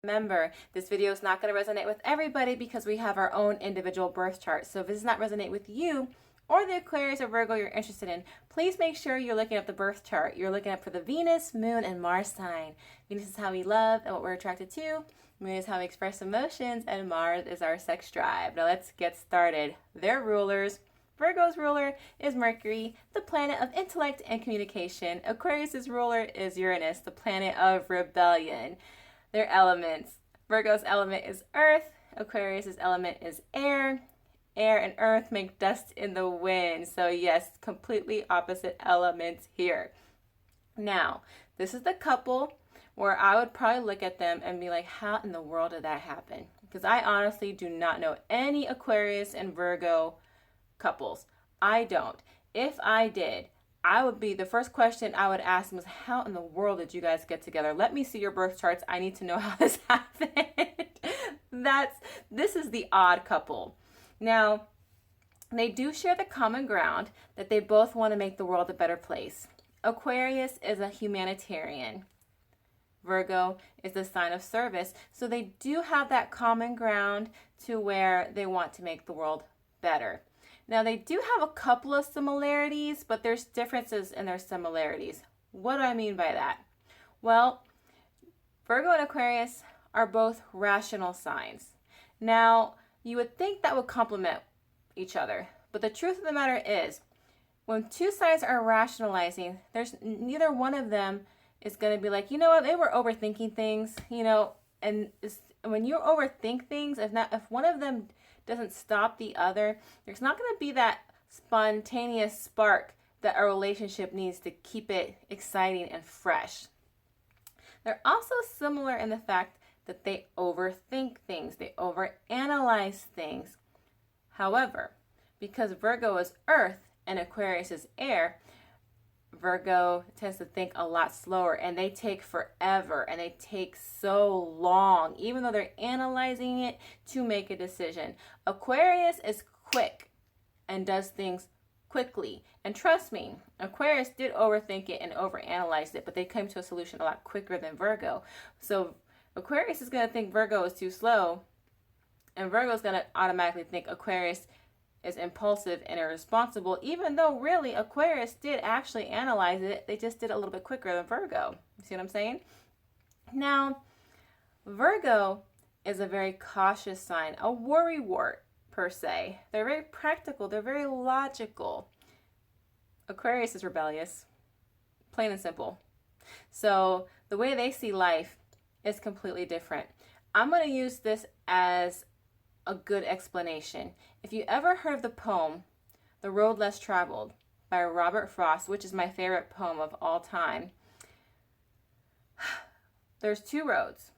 Remember, this video is not going to resonate with everybody because we have our own individual birth chart. So if it does not resonate with you or the Aquarius or Virgo you're interested in, please make sure you're looking up the birth chart. You're looking up for the Venus, Moon, and Mars sign. Venus is how we love and what we're attracted to. Moon is how we express emotions, and Mars is our sex drive. Now let's get started. They're rulers. Virgo's ruler is Mercury, the planet of intellect and communication. Aquarius's ruler is Uranus, the planet of rebellion. Their elements. Virgo's element is earth. Aquarius's element is air. Air and earth make dust in the wind. So yes, completely opposite elements here. Now, this is the couple where I would probably look at them and be like, how in the world did that happen? Because I honestly do not know any Aquarius and Virgo couples. I don't. If I did, the first question I would ask them was, how in the world did you guys get together? Let me see your birth charts. I need to know how this happened. This is the odd couple. Now, they do share the common ground that they both want to make the world a better place. Aquarius is a humanitarian. Virgo is the sign of service. So they do have that common ground to where they want to make the world better. Now, they do have a couple of similarities, but there's differences in their similarities. What do I mean by that? Well, Virgo and Aquarius are both rational signs. Now, you would think that would complement each other, but the truth of the matter is, when two signs are rationalizing, there's neither one of them is going to be like, you know what, they were overthinking things, and when you overthink things, if one of them doesn't stop the other, there's not going to be that spontaneous spark that a relationship needs to keep it exciting and fresh. They're also similar in the fact that they overthink things, they overanalyze things. However, because Virgo is earth and Aquarius is air, Virgo tends to think a lot slower, and they take forever, and they take so long, even though they're analyzing it to make a decision. Aquarius is quick and does things quickly. And trust me, Aquarius did overthink it and overanalyze it, but they came to a solution a lot quicker than Virgo. So Aquarius is going to think Virgo is too slow, and Virgo is going to automatically think Aquarius is impulsive and irresponsible, even though really Aquarius did actually analyze it. They just did it a little bit quicker than Virgo. You see what I'm saying? Now, Virgo is a very cautious sign, a worrywart per se. They're very practical. They're very logical. Aquarius is rebellious, plain and simple. So the way they see life is completely different. I'm going to use this as a good explanation. If you ever heard of the poem, The Road Less Traveled by Robert Frost, which is my favorite poem of all time, there's two roads.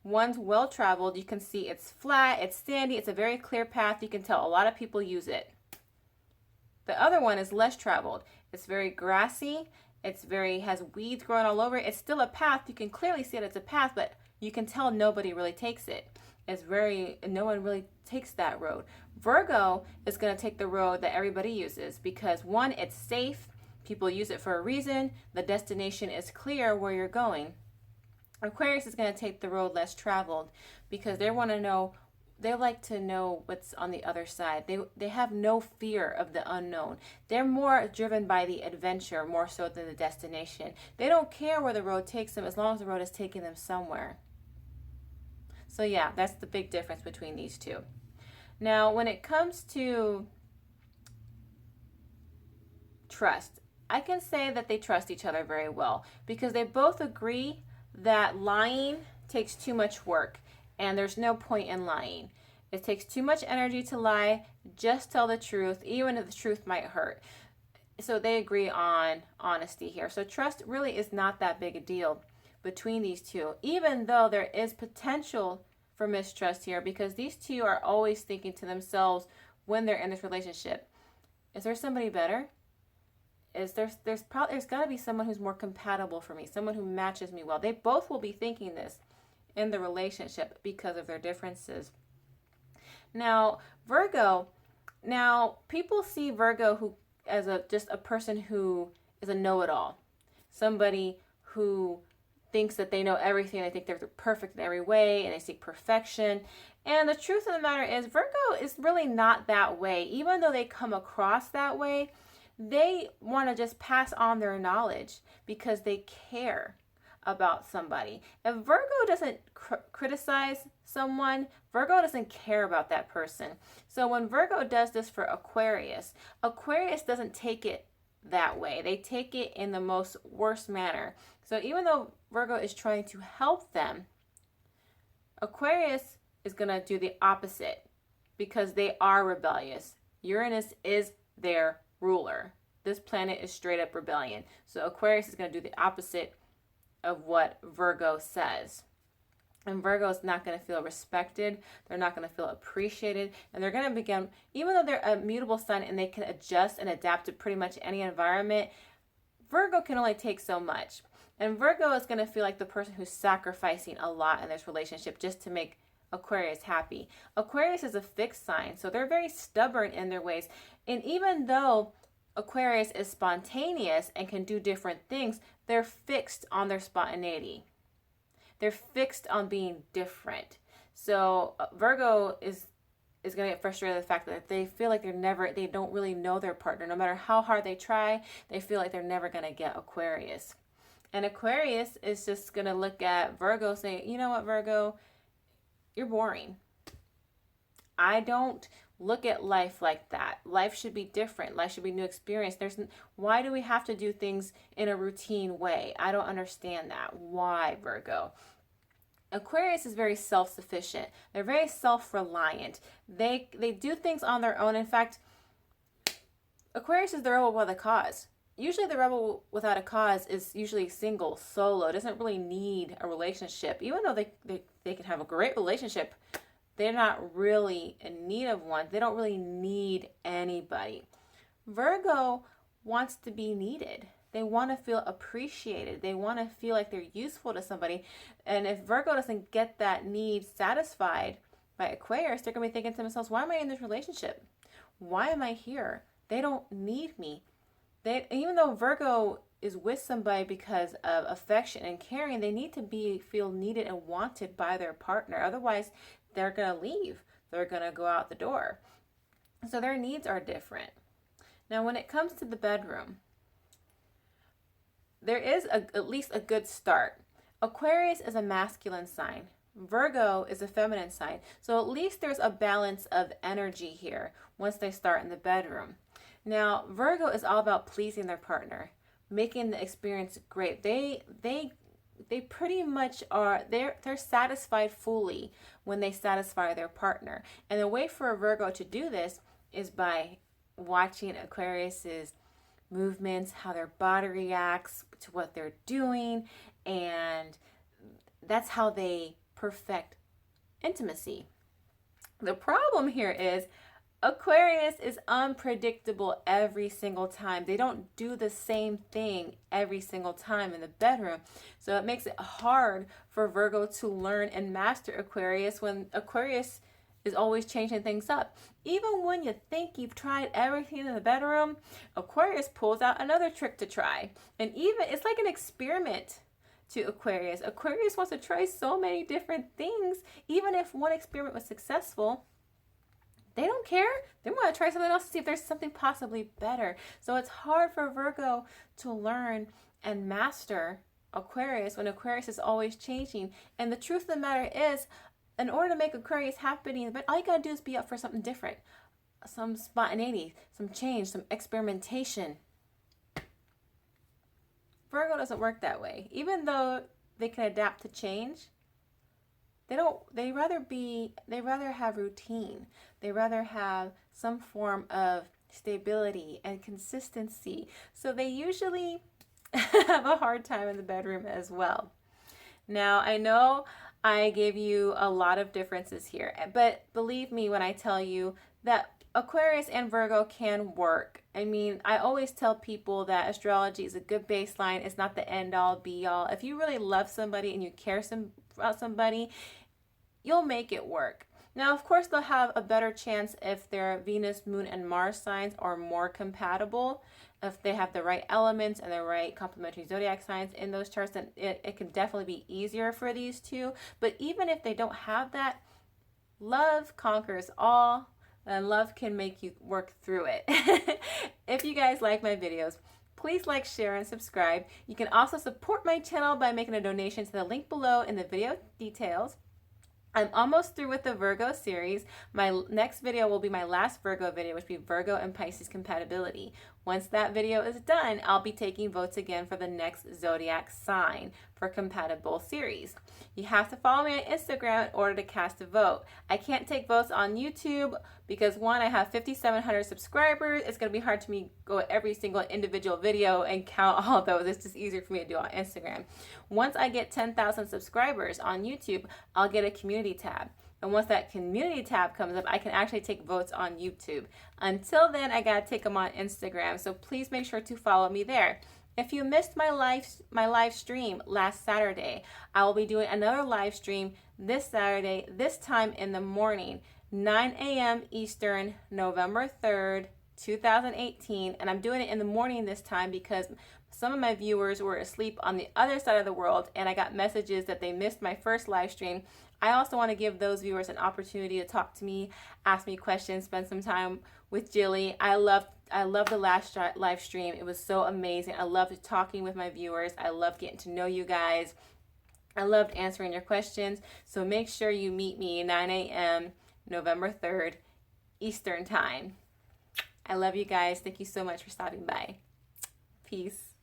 One's well-traveled. You can see it's flat, it's sandy, it's a very clear path. You can tell a lot of people use it. The other one is less traveled. It's very grassy. Has weeds growing all over it. It's still a path. You can clearly see that it's a path, but you can tell nobody really takes it. No one really takes that road. Virgo is going to take the road that everybody uses because, one, it's safe. People use it for a reason. The destination is clear where you're going. Aquarius is going to take the road less traveled because they like to know what's on the other side. They have no fear of the unknown. They're more driven by the adventure more so than the destination. They don't care where the road takes them as long as the road is taking them somewhere. So yeah, that's the big difference between these two. Now, when it comes to trust, I can say that they trust each other very well because they both agree that lying takes too much work and there's no point in lying. It takes too much energy to lie. Just tell the truth, even if the truth might hurt. So they agree on honesty here. So trust really is not that big a deal between these two, even though there is potential for mistrust here because these two are always thinking to themselves when they're in this relationship, is there somebody better? There's got to be someone who's more compatible for me, someone who matches me well. They both will be thinking this in the relationship because of their differences. Now, Virgo, people see Virgo as just a person who is a know-it-all, somebody who thinks that they know everything. They think they're perfect in every way, and they seek perfection. And the truth of the matter is, Virgo is really not that way. Even though they come across that way, they want to just pass on their knowledge because they care about somebody. If Virgo doesn't criticize someone, Virgo doesn't care about that person. So when Virgo does this for Aquarius, Aquarius doesn't take it that way. They take it in the most worst manner. So even though Virgo is trying to help them, Aquarius is going to do the opposite because they are rebellious. Uranus is their ruler. This planet is straight up rebellion. So Aquarius is going to do the opposite of what Virgo says. And Virgo is not going to feel respected. They're not going to feel appreciated. And they're going to begin, even though they're a mutable sign and they can adjust and adapt to pretty much any environment, Virgo can only take so much. And Virgo is going to feel like the person who's sacrificing a lot in this relationship just to make Aquarius happy. Aquarius is a fixed sign, so they're very stubborn in their ways. And even though Aquarius is spontaneous and can do different things, they're fixed on their spontaneity. They're fixed on being different. So Virgo is going to get frustrated with the fact that they feel like they don't really know their partner. No matter how hard they try, they feel like they're never going to get Aquarius. And Aquarius is just going to look at Virgo and say, you know what, Virgo, you're boring. I don't look at life like that. Life should be different. Life should be new experience. Why do we have to do things in a routine way? I don't understand that. Why, Virgo? Aquarius is very self-sufficient. They're very self-reliant. They do things on their own. In fact, Aquarius is the rebel without a cause. Usually the rebel without a cause is usually single, solo, doesn't really need a relationship. Even though they can have a great relationship, they're not really in need of one. They don't really need anybody. Virgo wants to be needed. They want to feel appreciated. They want to feel like they're useful to somebody. And if Virgo doesn't get that need satisfied by Aquarius, they're going to be thinking to themselves, why am I in this relationship? Why am I here? They don't need me. Even though Virgo is with somebody because of affection and caring, they need to feel needed and wanted by their partner. Otherwise, they're going to leave. They're going to go out the door. So their needs are different. Now, when it comes to the bedroom, there is at least a good start. Aquarius is a masculine sign. Virgo is a feminine sign. So at least there's a balance of energy here once they start in the bedroom. Now, Virgo is all about pleasing their partner, making the experience great. They pretty much are, they're satisfied fully when they satisfy their partner. And the way for a Virgo to do this is by watching Aquarius's movements, how their body reacts to what they're doing, and that's how they perfect intimacy. The problem here is Aquarius is unpredictable every single time. They don't do the same thing every single time in the bedroom. So it makes it hard for Virgo to learn and master Aquarius when Aquarius is always changing things up. Even when you think you've tried everything in the bedroom, Aquarius pulls out another trick to try. And even it's like an experiment to Aquarius. Aquarius wants to try so many different things. Even if one experiment was successful, they don't care. They want to try something else to see if there's something possibly better. So it's hard for Virgo to learn and master Aquarius when Aquarius is always changing. And the truth of the matter is, in order to make Aquarius happy, all you got to do is be up for something different. Some spontaneity, some change, some experimentation. Virgo doesn't work that way. Even though they can adapt to change, they rather have routine. They rather have some form of stability and consistency. So they usually have a hard time in the bedroom as well. Now, I know I gave you a lot of differences here, but believe me when I tell you that Aquarius and Virgo can work. I mean, I always tell people that astrology is a good baseline. It's not the end all be all. If you really love somebody and you care about somebody, you'll make it work. Now, of course, they'll have a better chance if their Venus, Moon, and Mars signs are more compatible. If they have the right elements and the right complementary zodiac signs in those charts, then it can definitely be easier for these two. But even if they don't have that, love conquers all, and love can make you work through it. If you guys like my videos, please like, share, and subscribe. You can also support my channel by making a donation to the link below in the video details. I'm almost through with the Virgo series. My next video will be my last Virgo video, which will be Virgo and Pisces compatibility. Once that video is done, I'll be taking votes again for the next zodiac sign for compatible series. You have to follow me on Instagram in order to cast a vote. I can't take votes on YouTube because, one, I have 5,700 subscribers. It's going to be hard to me go every single individual video and count all those. It's just easier for me to do on Instagram. Once I get 10,000 subscribers on YouTube, I'll get a community tab. And once that community tab comes up, I can actually take votes on YouTube. Until then, I gotta take them on Instagram. So please make sure to follow me there. If you missed my live stream last Saturday, I will be doing another live stream this Saturday, this time in the morning, 9 a.m. Eastern, November 3rd, 2018. And I'm doing it in the morning this time because some of my viewers were asleep on the other side of the world, and I got messages that they missed my first live stream. I also want to give those viewers an opportunity to talk to me, ask me questions, spend some time with Jilly. I loved the last live stream. It was so amazing. I loved talking with my viewers. I loved getting to know you guys. I loved answering your questions. So make sure you meet me 9 a.m. November 3rd, Eastern Time. I love you guys. Thank you so much for stopping by. Peace.